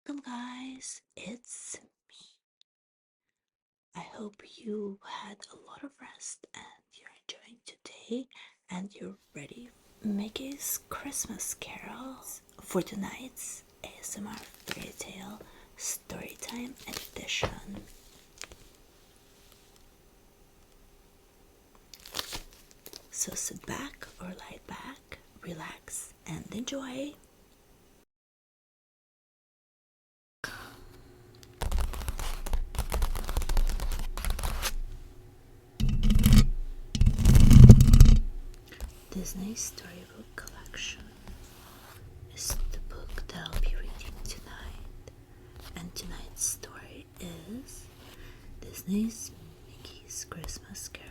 welcome, guys. It's me. I hope you had a lot of rest and you're enjoying today and you're ready for Mickey's Christmas carols for tonight's ASMR Fairy Tale Storytime Edition. So sit back or lie back, relax, and enjoy. Disney's Storybook Collection is the book that I'll be reading tonight, and tonight's story is Disney's Mickey's Christmas Carol.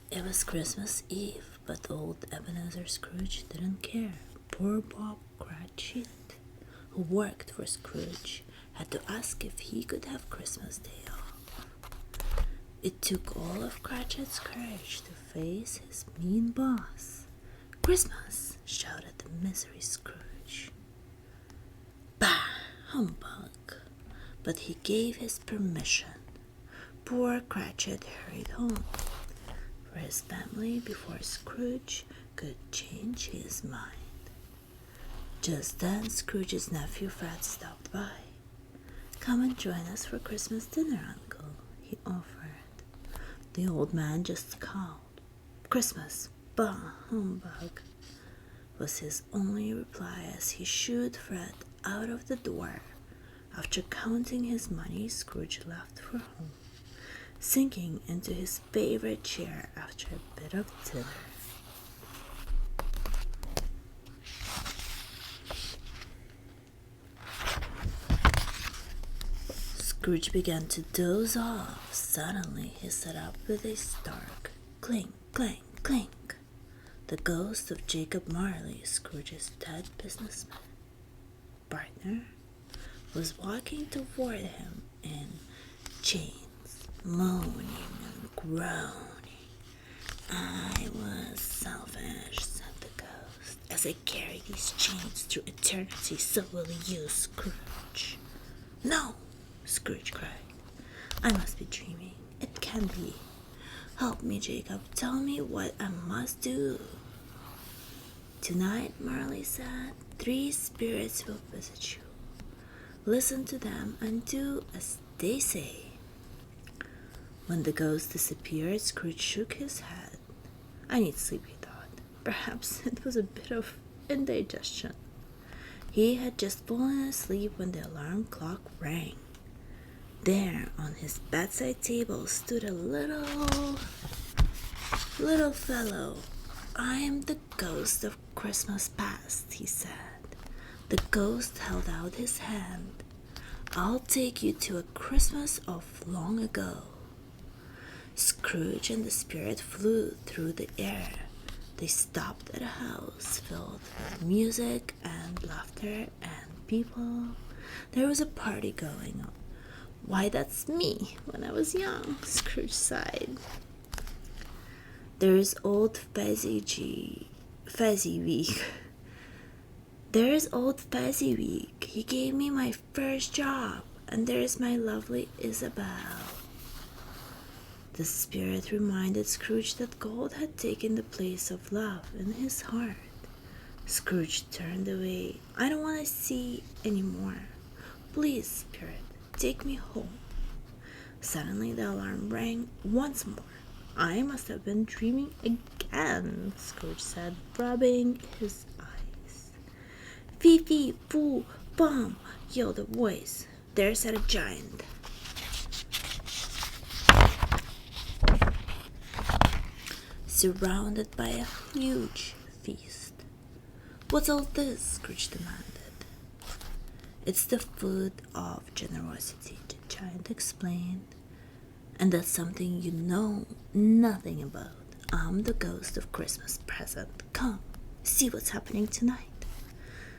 It was Christmas Eve, but old Ebenezer Scrooge didn't care. Poor Bob Cratchit, who worked for Scrooge, had to ask if he could have Christmas Day off. It took all of Cratchit's courage to face his mean boss. "Christmas!" shouted the misery Scrooge. "Bah! Humbug!" But he gave his permission. Poor Cratchit hurried home for his family before Scrooge could change his mind. Just then Scrooge's nephew Fred stopped by. "Come and join us for Christmas dinner, Uncle," he offered. The old man just scowled. "Christmas, bah, humbug," was his only reply as he shooed Fred out of the door. After counting his money, Scrooge left for home, sinking into his favorite chair after a bit of dinner. Scrooge began to doze off. Suddenly he sat up with a stark clink, clank, clink. The ghost of Jacob Marley, Scrooge's dead businessman partner, was walking toward him in chains, moaning and groaning. "I was selfish," said the ghost. "As I carry these chains through eternity, so will you, Scrooge." "No!" Scrooge cried. "I must be dreaming. It can't be. Help me, Jacob. Tell me what I must do." "Tonight," Marley said, "3 spirits will visit you. Listen to them and do as they say." When the ghost disappeared, Scrooge shook his head. "I need sleep," he thought. Perhaps it was a bit of indigestion. He had just fallen asleep when the alarm clock rang. There, on his bedside table, stood a little fellow. "I am the ghost of Christmas past," he said. The ghost held out his hand. "I'll take you to a Christmas of long ago." Scrooge and the spirit flew through the air. They stopped at a house filled with music and laughter and people. There was a party going on. "Why, that's me when I was young," Scrooge sighed. "There's old Fezziweek. There's old Fezziweek. He gave me my first job. And there's my lovely Isabel." The spirit reminded Scrooge that gold had taken the place of love in his heart. Scrooge turned away. "I don't want to see any more. Please, spirit, take me home." Suddenly the alarm rang once more. "I must have been dreaming again," Scrooge said, rubbing his eyes. "Fee, fee, foo, bum," yelled a voice. There sat a giant. Surrounded by a huge feast. "What's all this?" Scrooge demanded. "It's the food of generosity," the giant explained. "And that's something you know nothing about. I'm the ghost of Christmas present. Come, see what's happening tonight."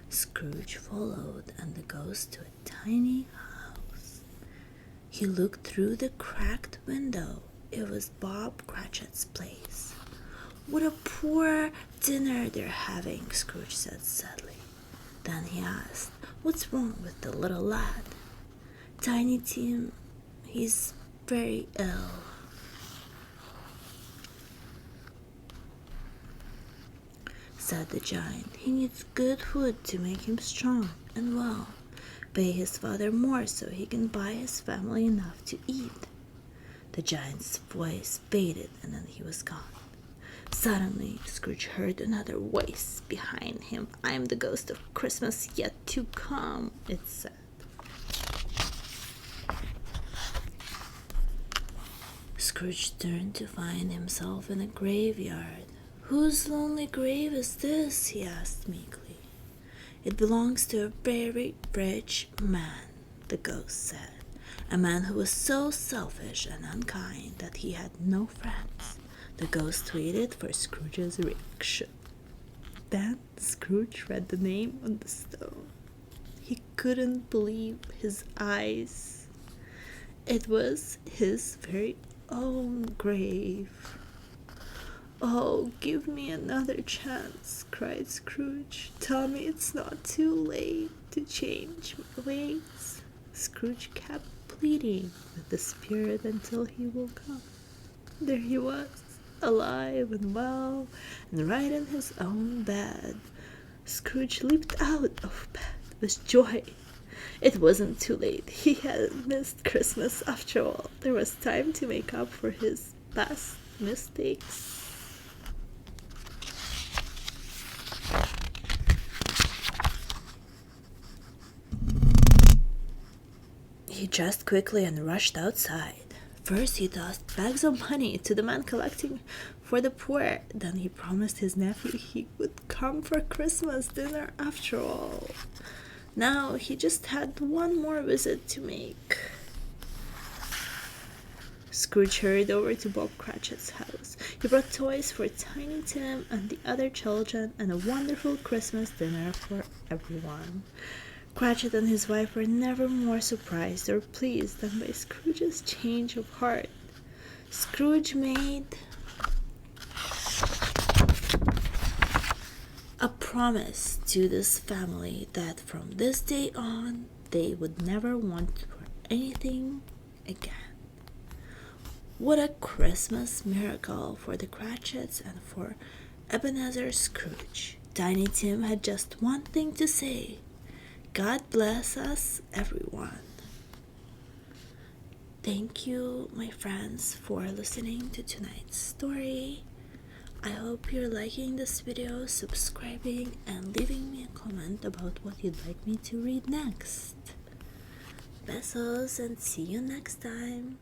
Scrooge followed and the ghost to a tiny house. He looked through the cracked window. It was Bob Cratchit's place. What a poor dinner they're having, Scrooge said sadly. Then he asked, "What's wrong with the little lad?" "Tiny Tim, he's very ill." Said the giant. "He needs good food to make him strong and well. Pay his father more so he can buy his family enough to eat." The giant's voice faded and then he was gone. Suddenly, Scrooge heard another voice behind him. "I'm the ghost of Christmas yet to come," it said. Scrooge turned to find himself in a graveyard. "Whose lonely grave is this?" he asked meekly. "It belongs to a very rich man," the ghost said. "A man who was so selfish and unkind that he had no friends." The ghost waited for Scrooge's reaction. Then Scrooge read the name on the stone. He couldn't believe his eyes. It was his very own grave. "Oh, give me another chance," cried Scrooge. "Tell me it's not too late to change my ways." Scrooge kept pleading with the spirit until he woke up. There he was, alive and well, and right in his own bed. Scrooge leaped out of bed with joy. It wasn't too late. He had missed Christmas after all. There was time to make up for his past mistakes. He dressed quickly and rushed outside. First he tossed bags of money to the man collecting for the poor. Then he promised his nephew he would come for Christmas dinner after all. Now he just had one more visit to make. Scrooge hurried over to Bob Cratchit's house. He brought toys for Tiny Tim and the other children and a wonderful Christmas dinner for everyone. Cratchit and his wife were never more surprised or pleased than by Scrooge's change of heart. Scrooge made a promise to this family that from this day on they would never want for anything again. What a Christmas miracle for the Cratchits and for Ebenezer Scrooge. Tiny Tim had just one thing to say: "God bless us, everyone." Thank you, my friends, for listening to tonight's story. I hope you're liking this video, subscribing, and leaving me a comment about what you'd like me to read next. Besos, and see you next time.